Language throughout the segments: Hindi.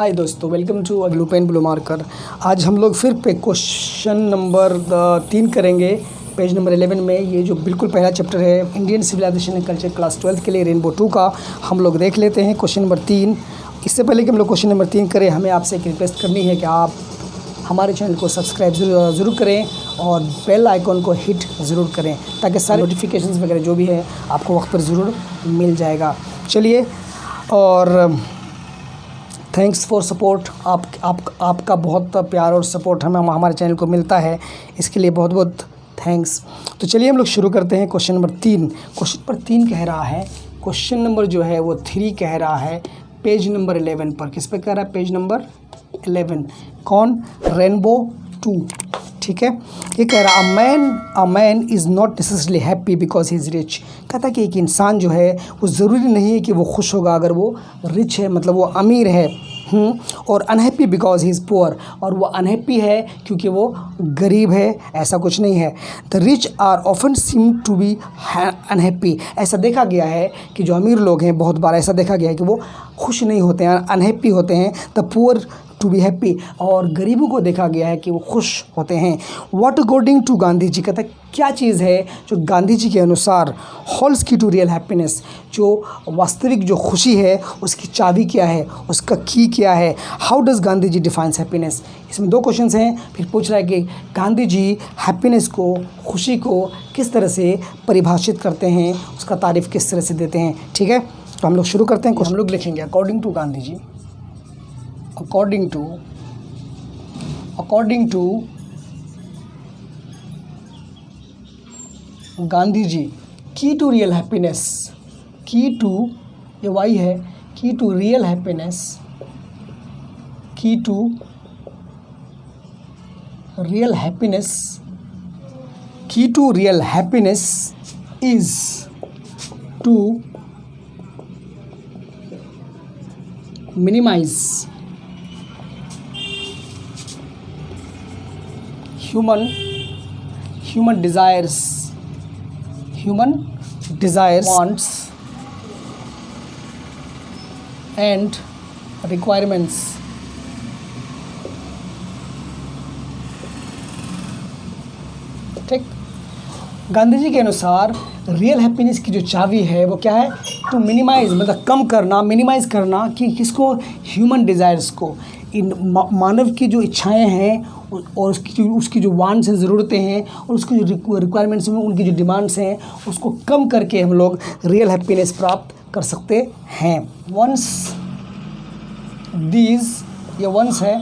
हाय दोस्तों, welcome to blue pen blue marker. आज हम लोग फिर पे क्वेश्चन नंबर 3 करेंगे पेज नंबर 11 में। ये जो बिल्कुल पहला चैप्टर है Indian civilisation and culture class 12 के लिए रेनबो 2 का हम लोग देख लेते हैं क्वेश्चन नंबर 3। इससे पहले कि हम लोग क्वेश्चन नंबर 3 करें, हमें आपसे एक रिक्वेस्ट करनी है कि आप हमारे चैनल को सब्सक्राइब ज़रूर करें और बेल आइकॉन को हिट ज़रूर करें ताकि सारे नोटिफिकेशंस वगैरह जो भी है आपको वक्त पर ज़रूर मिल जाएगा। चलिए, और थैंक्स फॉर सपोर्ट। आपका बहुत प्यार और सपोर्ट हमारे चैनल को मिलता है, इसके लिए बहुत बहुत थैंक्स। तो चलिए हम लोग शुरू करते हैं क्वेश्चन नंबर 3। क्वेश्चन नंबर 3 कह रहा है, क्वेश्चन नंबर जो है वो 3 कह रहा है पेज नंबर 11 पर। किस पे कह रहा है? Page number 11। कौन? रेनबो 2। ठीक है, ये कह रहा a man is not necessarily happy because he is rich. कहता है कि एक इंसान जो है वो ज़रूरी नहीं है कि वो खुश होगा अगर वो रिच है, मतलब वो अमीर है। और unhappy because he is poor, और वो अनहैप्पी है क्योंकि वो गरीब है, ऐसा कुछ नहीं है। The rich are often seem to be unhappy. ऐसा देखा गया है कि जो अमीर लोग हैं, बहुत बार ऐसा देखा गया है कि वो खुश नहीं होते हैं, अनहैप्पी होते हैं। The poor to be happy, और गरीबों को देखा गया है कि वो खुश होते हैं। व्हाट अकॉर्डिंग टू गांधी जी, कहता है क्या चीज़ है जो गांधी जी के अनुसार होल्ड्स की टू रियल हैप्पीनेस, जो वास्तविक जो खुशी है उसकी चाबी क्या है, उसका की क्या है। How does Gandhi ji defines happiness. इसमें 2 क्वेश्चंस हैं। फिर पूछ रहा है कि गांधी जी हैप्पीनेस को, खुशी को किस तरह से परिभाषित करते हैं, उसका तारीफ़ किस तरह से देते हैं। ठीक है, तो हम लोग शुरू करते हैं। हम लोग लिखेंगे according to Gandhi ji, according to Gandhi ji, key to real happiness, key to, ये वाई है, key to real happiness, key to real happiness, key to real happiness is to minimise human desires, wants and requirements। ठीक, गांधी जी के अनुसार रियल हैप्पीनेस की जो चाबी है वो क्या है? टू मिनिमाइज, मतलब कम करना, मिनिमाइज करना कि किसको? ह्यूमन डिज़ायर्स को, इन मानव की जो इच्छाएं हैं और उसकी जो वांट्स हैं, ज़रूरतें हैं, और उसकी जो रिक्वायरमेंट्स हैं, उनकी जो डिमांड्स हैं, उसको कम करके हम लोग रियल हैप्पीनेस प्राप्त कर सकते हैं। वंस दीज, ये वंस है,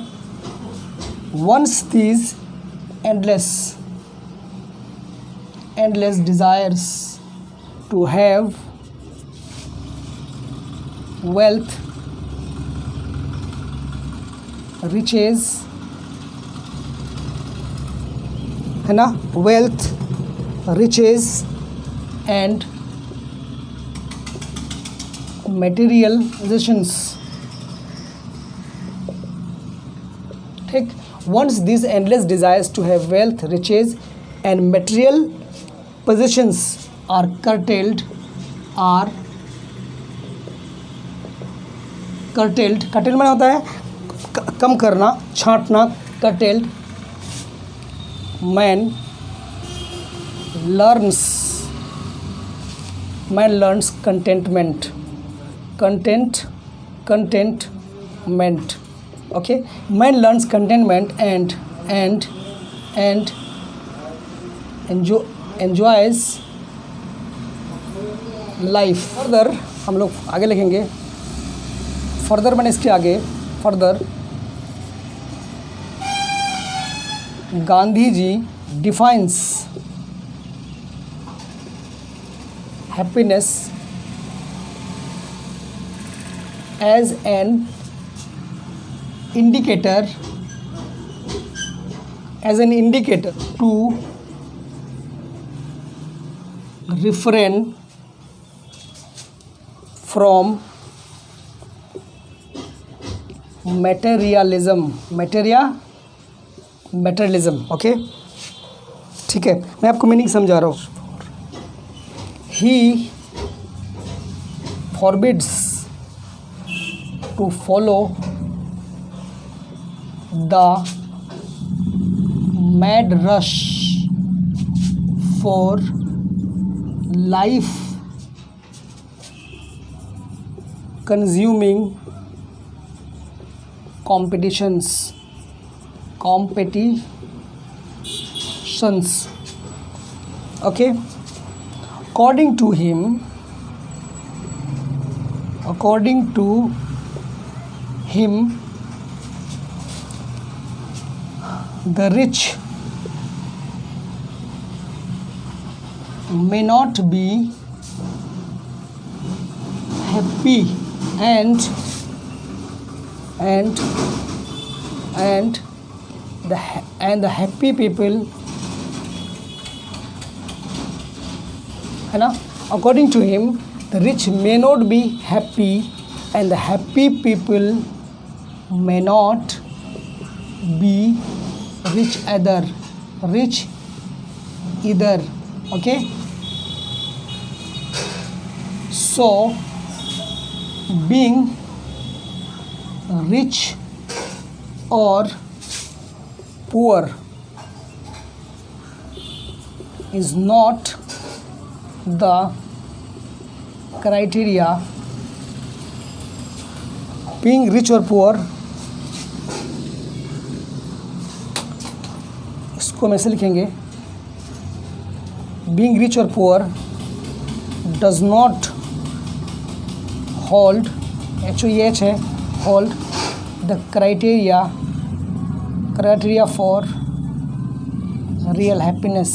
once these endless desires to have wealth, riches, है ना, wealth, riches and material possessions। ठीक, once these endless desires to have wealth, riches and material possessions are curtailed, curtailed माने होता है कम करना, छांटना, curtailed। man learns contentment, okay। man learns contentment and enjoys life। Further हम लोग आगे लिखेंगे, फर्दर मैंने इसके आगे, further Gandhi ji defines happiness as an indicator to refrain from materialism, okay. ठीक है, मैं आपको मीनिंग समझा रहा हूँ। He forbids to follow the mad rush for life consuming competitions. Okay, according to him, the rich may not be happy and the happy people, है ना, according to him the rich may not be happy and the happy people may not be rich either. Okay, so being rich or poor is not the criteria. Being rich or poor, इसको हम ऐसे लिखेंगे, being rich or poor does not hold, H है, hold the criteria for real happiness.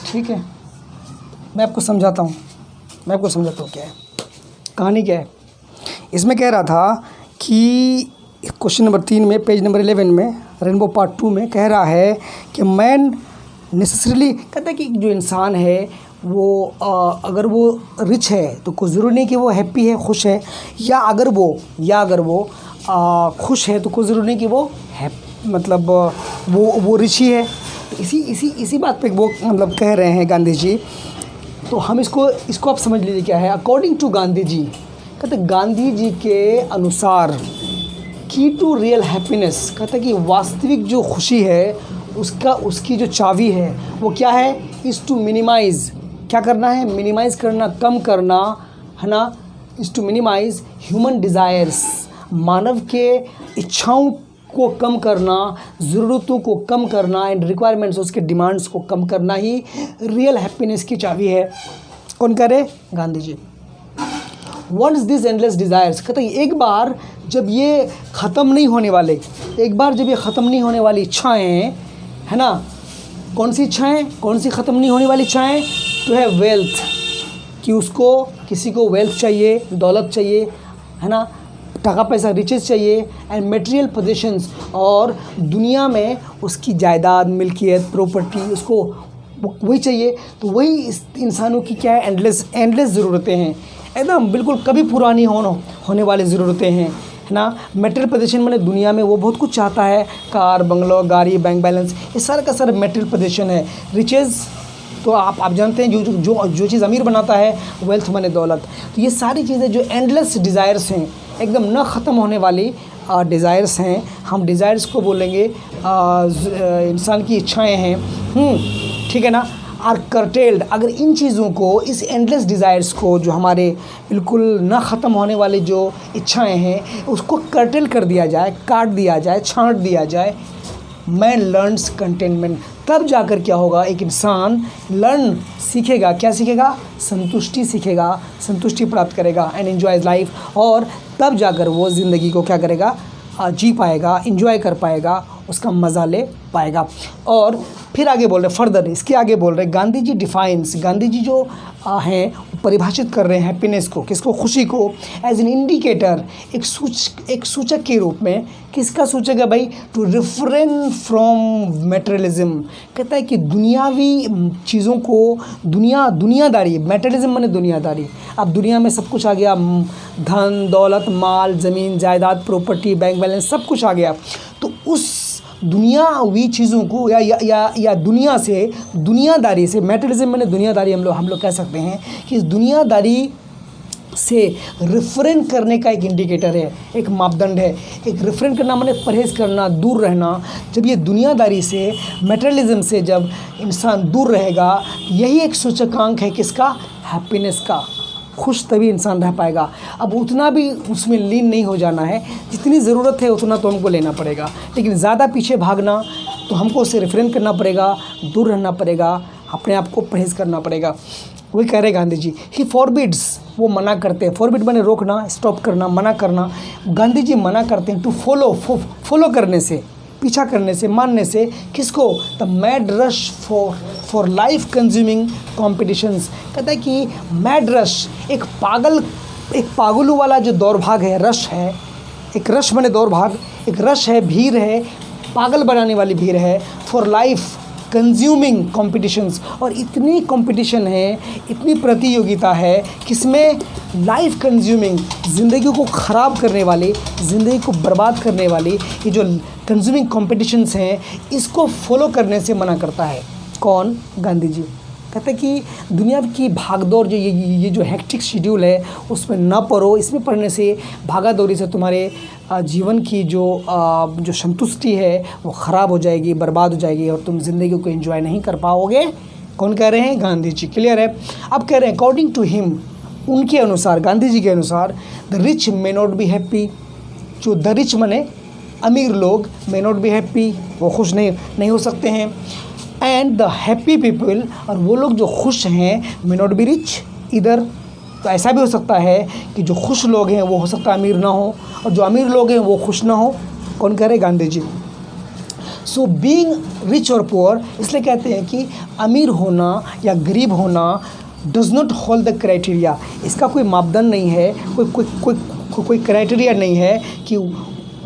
ठीक है, मैं आपको समझाता हूँ क्या है कहानी, क्या है। इसमें कह रहा था कि क्वेश्चन नंबर 3 में, पेज नंबर 11 में, रेनबो पार्ट 2 में कह रहा है कि मैन नेसेसरीली, कहता है कि जो इंसान है वो अगर वो रिच है तो कोई ज़रूरी नहीं कि वो हैप्पी है, खुश है, या अगर वो खुश है तो कोई ज़रूरी नहीं कि वो मतलब वो रिच ही है। तो इसी बात पे वो मतलब कह रहे हैं गांधी जी। तो हम इसको आप समझ लीजिए क्या है। अकॉर्डिंग टू गांधी जी, कहते गांधी जी के अनुसार की टू रियल हैप्पीनेस, कहते कि वास्तविक जो खुशी है उसकी जो चाबी है वो क्या है, इज़ टू मिनिमाइज़, क्या करना है, मिनिमाइज़ करना, कम करना, है ना, is to minimise human desires, मानव के इच्छाओं को कम करना, ज़रूरतों को कम करना, एंड रिक्वायरमेंट्स, उसके डिमांड्स को कम करना ही रियल हैप्पीनेस की चाबी है। कौन करे, Gandhi ji. Once this endless desires, कहते हैं एक बार जब ये ख़त्म नहीं होने वाली इच्छाएँ, है ना, कौन सी इच्छाएँ, कौन सी ख़त्म नहीं होने वाली इच्छाएँ, तो है वेल्थ, कि उसको किसी को वेल्थ चाहिए, दौलत चाहिए, है ना, टका पैसा, रिचेस चाहिए, एंड मटेरियल पोजेशंस, और दुनिया में उसकी जायदाद, मिल्कियत, प्रॉपर्टी, उसको वही चाहिए। तो वही इस इंसानों की क्या है, एंडलेस ज़रूरतें हैं, एकदम बिल्कुल कभी पूरा नहीं होने वाली ज़रूरतें हैं, है ना। मटेरियल पोजेशन मैंने दुनिया में वो बहुत कुछ चाहता है, कार, बंगलो, गाड़ी, बैंक बैलेंस, ये सारा का सारा मटेरियल पोजेशन है। रिचेस तो आप जानते हैं जो चीज़ अमीर बनाता है, वेल्थ माने दौलत। तो ये सारी चीज़ें जो एंडलेस डिज़ायर्स हैं, एकदम न ख़त्म होने वाली डिज़ायर्स हैं, हम डिज़ायर्स को बोलेंगे इंसान की इच्छाएं हैं, ठीक है ना। आर कर्टेल्ड, अगर इन चीज़ों को, इस एंडलेस डिज़ायर्स को, जो हमारे बिल्कुल न ख़त्म होने वाली जो इच्छाएं हैं, उसको कर्टेल कर दिया जाए, काट दिया जाए, छांट दिया जाए, मैन लर्न्स कंटेनमेंट, तब जाकर क्या होगा, एक इंसान सीखेगा, क्या सीखेगा, संतुष्टि सीखेगा, संतुष्टि प्राप्त करेगा, एंड एन्जॉयज लाइफ, और तब जाकर वो ज़िंदगी को क्या करेगा, जी पाएगा, एंजॉय कर पाएगा, उसका मज़ा ले पाएगा। और फिर आगे बोल रहे, फर्दर इसके आगे बोल रहे, गांधी जी डिफाइंस, गांधी जी जो हैं परिभाषित कर रहे हैं हैप्पीनेस को, किसको, खुशी को, एज एन इंडिकेटर, एक सूचक के रूप में। किसका सूचक है भाई, टू रिफ्रेन फ्रॉम मटेरियलिज्म, कहता है कि दुनियावी चीज़ों को, दुनियादारी, मटेरियलिज्म माने दुनियादारी, अब दुनिया में सब कुछ आ गया, धन दौलत, माल, ज़मीन जायदाद, प्रॉपर्टी, बैंक बैलेंस, सब कुछ आ गया, तो उस दुनियावी चीज़ों को या दुनिया से, दुनियादारी से, मैटेरियलिज्म मैंने दुनियादारी हम लोग कह सकते हैं कि इस दुनियादारी से रिफ्रेन करने का एक इंडिकेटर है, एक मापदंड है। एक रिफ्रेन करना माने परहेज़ करना, दूर रहना। जब ये दुनियादारी से, मैटेरियलिज्म से जब इंसान दूर रहेगा, यही एक सूचकांक है किसका? हैप्पीनेस का। खुश तभी इंसान रह पाएगा। अब उतना भी उसमें लीन नहीं हो जाना है, जितनी ज़रूरत है उतना तो हमको लेना पड़ेगा, लेकिन ज़्यादा पीछे भागना तो हमको उससे रिफ्रेन करना पड़ेगा, दूर रहना पड़ेगा, अपने आप को परहेज़ करना पड़ेगा। वही कह रहे गांधी जी, ही फॉरबिड्स, वो मना करते हैं। फॉरबिड माने रोकना, स्टॉप करना, मना करना। गांधी जी मना करते हैं टू फॉलो करने से, पीछा करने से, मानने से। किसको? The mad rush for life consuming competitions. कहता है कि मैड रश, एक पागलों वाला जो दौड़भाग है, रश है, एक रश माने दौड़भाग, एक रश है, भीड़ है, पागल बनाने वाली भीड़ है। फॉर लाइफ कंज्यूमिंग कॉम्पिटिशन्स, और इतनी कंपटीशन है, इतनी प्रतियोगिता है, किसमें? लाइफ कंज्यूमिंग, ज़िंदगी को ख़राब करने वाली, ज़िंदगी को बर्बाद करने वाली ये जो कंज्यूमिंग कॉम्पिटिशन्स हैं, इसको फॉलो करने से मना करता है। कौन? गांधी जी। कहते हैं कि दुनिया की भागदौड़, जो ये जो हेक्टिक शेड्यूल है, उसमें ना पड़ो। इसमें पढ़ने से, भागा दौड़ी से तुम्हारे जीवन की जो संतुष्टि है वो ख़राब हो जाएगी, बर्बाद हो जाएगी, और तुम ज़िंदगी को एंजॉय नहीं कर पाओगे। कौन कह रहे हैं? गांधी जी। क्लियर है? अब कह रहे हैं अकॉर्डिंग टू हिम, उनके अनुसार, गांधी जी के अनुसार, the rich may not be happy. जो द रिच माने अमीर लोग, मे नॉट बी हैप्पी, वो खुश नहीं हो सकते हैं। एंड द हैप्पी पीपल, और वो लोग जो खुश हैं, मे नॉट बी रिच इधर। तो ऐसा भी हो सकता है कि जो खुश लोग हैं वो हो सकता है अमीर ना हो, और जो अमीर लोग हैं वो खुश ना हो। कौन कह रहे? Gandhi ji. So being rich और पुअर, इसलिए कहते हैं कि अमीर होना या गरीब होना does not hold the criteria. इसका कोई मापदंड नहीं है, कोई क्राइटेरिया नहीं है, कि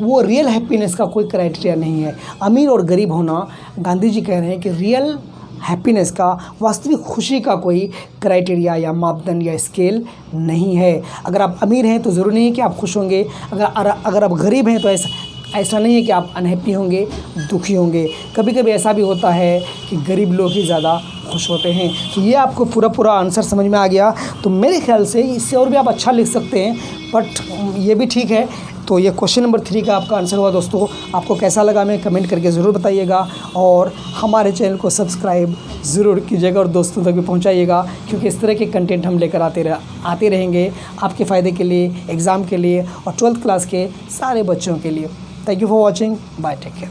वो रियल हैप्पीनेस का कोई क्राइटेरिया नहीं है। अमीर और गरीब होना, गांधी जी कह रहे हैं कि रियल हैप्पीनेस का, वास्तविक खुशी का कोई क्राइटेरिया या मापदंड या स्केल नहीं है। अगर आप अमीर हैं तो ज़रूरी नहीं है कि आप खुश होंगे, अगर आप गरीब हैं तो ऐसा नहीं है कि आप अनहैप्पी होंगे, दुखी होंगे। कभी कभी ऐसा भी होता है कि गरीब लोग ही ज़्यादा खुश होते हैं। तो ये आपको पूरा आंसर समझ में आ गया। तो मेरे ख्याल से इससे और भी आप अच्छा लिख सकते हैं, बट ये भी ठीक है। तो ये क्वेश्चन नंबर 3 का आपका आंसर हुआ। दोस्तों, आपको कैसा लगा हमें कमेंट करके ज़रूर बताइएगा, और हमारे चैनल को सब्सक्राइब ज़रूर कीजिएगा और दोस्तों तक भी पहुंचाइएगा, क्योंकि इस तरह के कंटेंट हम लेकर आते रहेंगे आपके फ़ायदे के लिए, एग्ज़ाम के लिए और 12th क्लास के सारे बच्चों के लिए। Thank you for watching. Bye, take care.